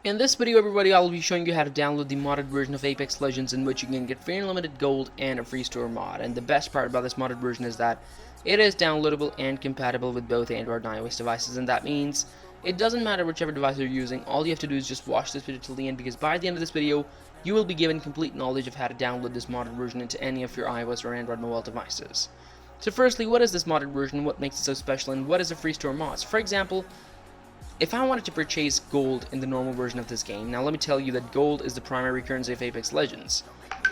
In this video, everybody, I'll be showing you how to download the modded version of Apex Legends, in which you can get free unlimited gold and a free store mod. And the best part about this modded version is that it is downloadable and compatible with both Android and iOS devices, and that means it doesn't matter whichever device you're using. All you have to do is just watch this video till the end, because by the end of this video you will be given complete knowledge of how to download this modded version into any of your iOS or Android mobile devices. So firstly, what is this modded version, what makes it so special, and what is a free store mod? So for example, if I wanted to purchase gold in the normal version of this game, now let me tell you that gold is the primary currency of Apex Legends,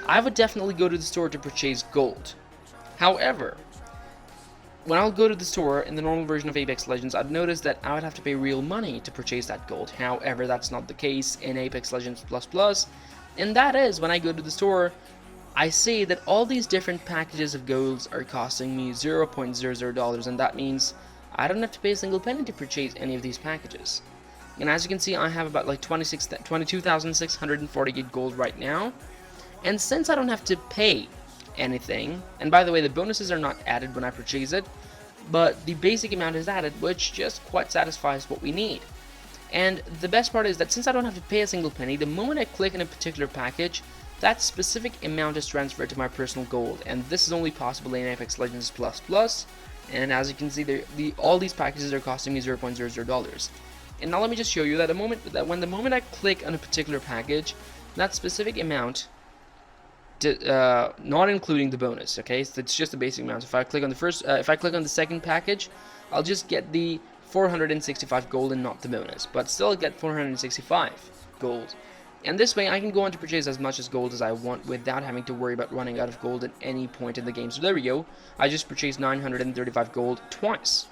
I would definitely go to the store to purchase gold. However, when I'll go to the store in the normal version of Apex Legends, I'd notice that I would have to pay real money to purchase that gold. However, that's not the case in Apex Legends Plus++, and that is when I go to the store, I see that all these different packages of golds are costing me $0.00, and that means I don't have to pay a single penny to purchase any of these packages. And as you can see, I have about like 22,648 gold right now. And since I don't have to pay anything, and by the way, the bonuses are not added when I purchase it, but the basic amount is added, which just quite satisfies what we need. And the best part is that since I don't have to pay a single penny, the moment I click on a particular package, that specific amount is transferred to my personal gold, and this is only possible in Apex Legends Plus++. And as you can see, all these packages are costing me $0.00. And now let me just show you that the moment I click on a particular package, that specific amount, not including the bonus, okay? So it's just the basic amount. If I click on the second package, I'll just get the 465 gold and not the bonus, but still get 465 gold. And this way I can go on to purchase as much as gold as I want without having to worry about running out of gold at any point in the game. So there we go. I just purchased 935 gold twice.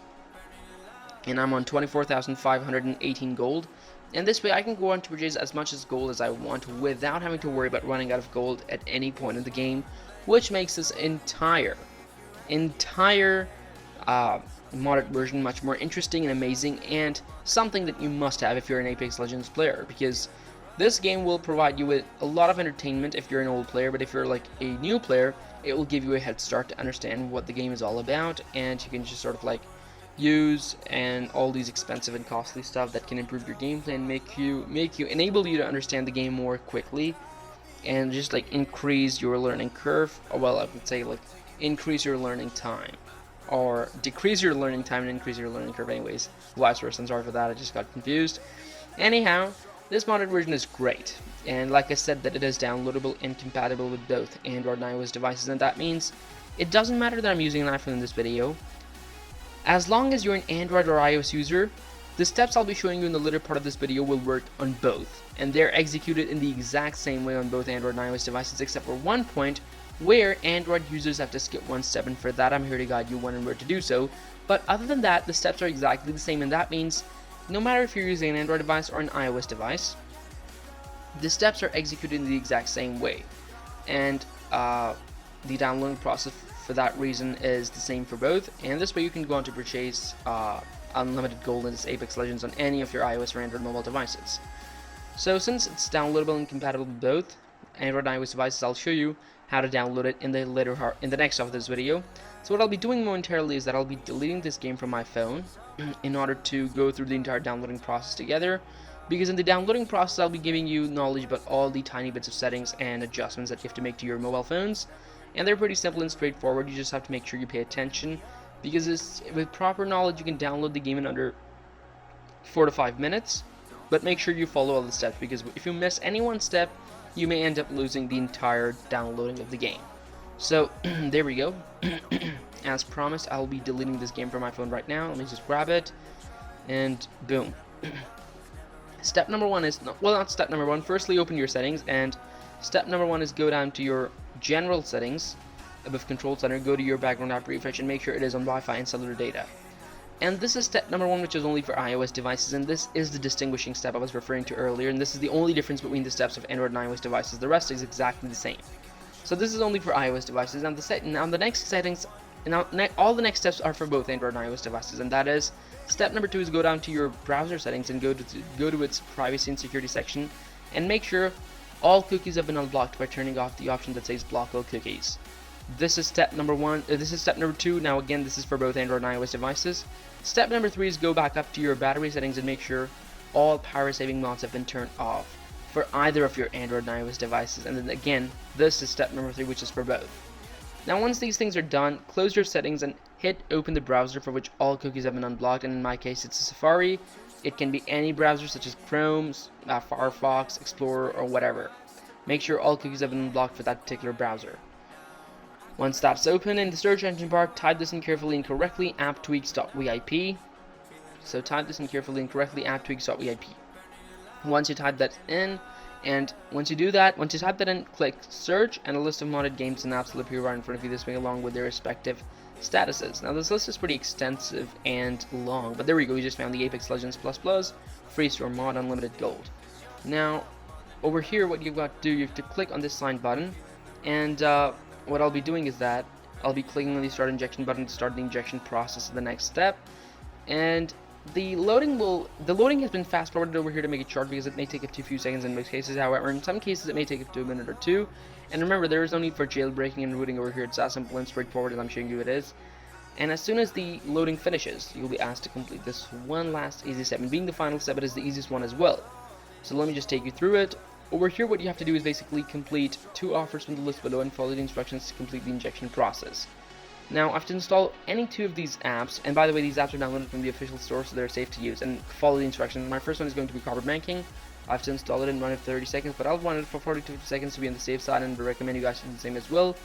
And I'm on 24,518 gold. And this way I can go on to purchase as much as gold as I want without having to worry about running out of gold at any point in the game, which makes this entire modded version much more interesting and amazing, and something that you must have if you're an Apex Legends player, because this game will provide you with a lot of entertainment if you're an old player, but if you're like a new player, it will give you a head start to understand what the game is all about, and you can just sort of like use and all these expensive and costly stuff that can improve your gameplay and enable you to understand the game more quickly, and just like increase your learning curve. Well, I would say like increase your learning time, or decrease your learning time and increase your learning curve. Anyways, vice versa. I'm sorry for that. I just got confused. Anyhow, this modded version is great, and like I said, that it is downloadable and compatible with both Android and iOS devices, and that means it doesn't matter that I'm using an iPhone in this video. As long as you're an Android or iOS user, the steps I'll be showing you in the later part of this video will work on both, and they're executed in the exact same way on both Android and iOS devices, except for one point where Android users have to skip one step, and for that I'm here to guide you when and where to do so. But other than that, the steps are exactly the same, and that means no matter if you're using an Android device or an iOS device, the steps are executed in the exact same way, and the downloading process for that reason is the same for both. And this way you can go on to purchase unlimited gold in this Apex Legends on any of your iOS or Android mobile devices. So since it's downloadable and compatible with both Android and iOS devices, I'll show you how to download it in the next half of this video. So what I'll be doing momentarily is that I'll be deleting this game from my phone in order to go through the entire downloading process together, because in the downloading process I'll be giving you knowledge about all the tiny bits of settings and adjustments that you have to make to your mobile phones, and they're pretty simple and straightforward. You just have to make sure you pay attention, because with proper knowledge you can download the game in under 4 to 5 minutes, but make sure you follow all the steps, because if you miss any one step you may end up losing the entire downloading of the game. So there we go. As promised, I'll be deleting this game from my phone right now. Let me just grab it, and boom. Step number one is, not step number one, firstly open your settings, and step number one is go down to your general settings above control center, go to your background app refresh, and make sure it is on Wi-Fi and cellular data. And this is step number one, which is only for iOS devices, and this is the distinguishing step I was referring to earlier, and this is the only difference between the steps of Android and iOS devices. The rest is exactly the same. So this is only for iOS devices, and the next settings, all the next steps are for both Android and iOS devices, and that is step number 2 is go down to your browser settings and go to its privacy and security section, and make sure all cookies have been unblocked by turning off the option that says block all cookies. This is step number 1. This is step number 2. Now again, this is for both Android and iOS devices. Step number 3 is go back up to your battery settings and make sure all power saving mods have been turned off for either of your Android and iOS devices. And then again, this is step number 3, which is for both. Now once these things are done, close your settings and hit open the browser for which all cookies have been unblocked, and in my case it's Safari. It can be any browser such as Chrome, Firefox, Explorer, or whatever. Make sure all cookies have been unblocked for that particular browser. Once that's open, in the search engine bar, type this in carefully and correctly, apptweaks.vip. So type this in carefully and correctly, apptweaks.vip. Once you type that in, and once you type that in, click search, and a list of modded games and apps will appear right in front of you, this way along with their respective statuses. Now this list is pretty extensive and long, but there we go, we just found the Apex Legends ++ free store mod unlimited gold. Now over here, what you've got to do, you have to click on this sign button, and what I'll be doing is that I'll be clicking on the start injection button to start the injection process of the next step. And the loading has been fast forwarded over here to make it short because it may take up to a few seconds in most cases. However, in some cases it may take up to a minute or two. And remember, there is no need for jailbreaking and rooting over here. It's as simple and straightforward as I'm showing you it is. And as soon as the loading finishes, you'll be asked to complete this one last easy step. And being the final step, it is the easiest one as well. So let me just take you through it. Over here, what you have to do is basically complete 2 offers from the list below and follow the instructions to complete the injection process. Now, I have to install any 2 of these apps, and by the way, these apps are downloaded from the official store, so they're safe to use, and follow the instructions. My first one is going to be Corporate Banking. I have to install it and run it for 30 seconds, but I'll run it for 40 to 50 seconds to be on the safe side, and I recommend you guys do the same as well.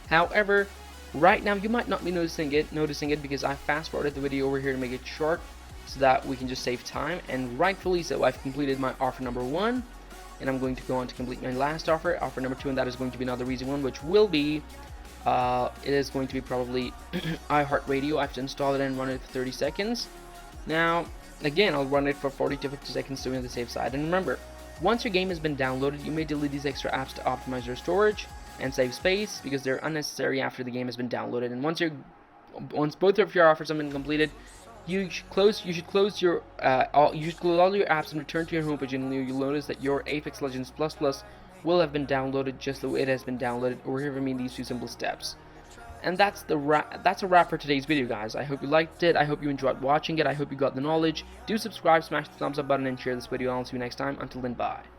However, right now, you might not be noticing it because I fast-forwarded the video over here to make it short, so that we can just save time, and rightfully so. I've completed my offer number 1. And I'm going to go on to complete my last offer number 2, and that is going to be another easy one, which will be, it is going to be probably iHeartRadio. I have to install it and run it for 30 seconds. Now, again, I'll run it for 40 to 50 seconds to be on the safe side. And remember, once your game has been downloaded, you may delete these extra apps to optimize your storage and save space because they're unnecessary after the game has been downloaded. And once both of your offers have been completed, you should close all your apps and return to your homepage, and you'll notice that your Apex Legends ++ will have been downloaded just the way it has been downloaded over here for me in these 2 simple steps. And that's a wrap for today's video, guys. I hope you liked it. I hope you enjoyed watching it. I hope you got the knowledge. Do subscribe, smash the thumbs up button, and share this video. I'll see you next time. Until then, bye.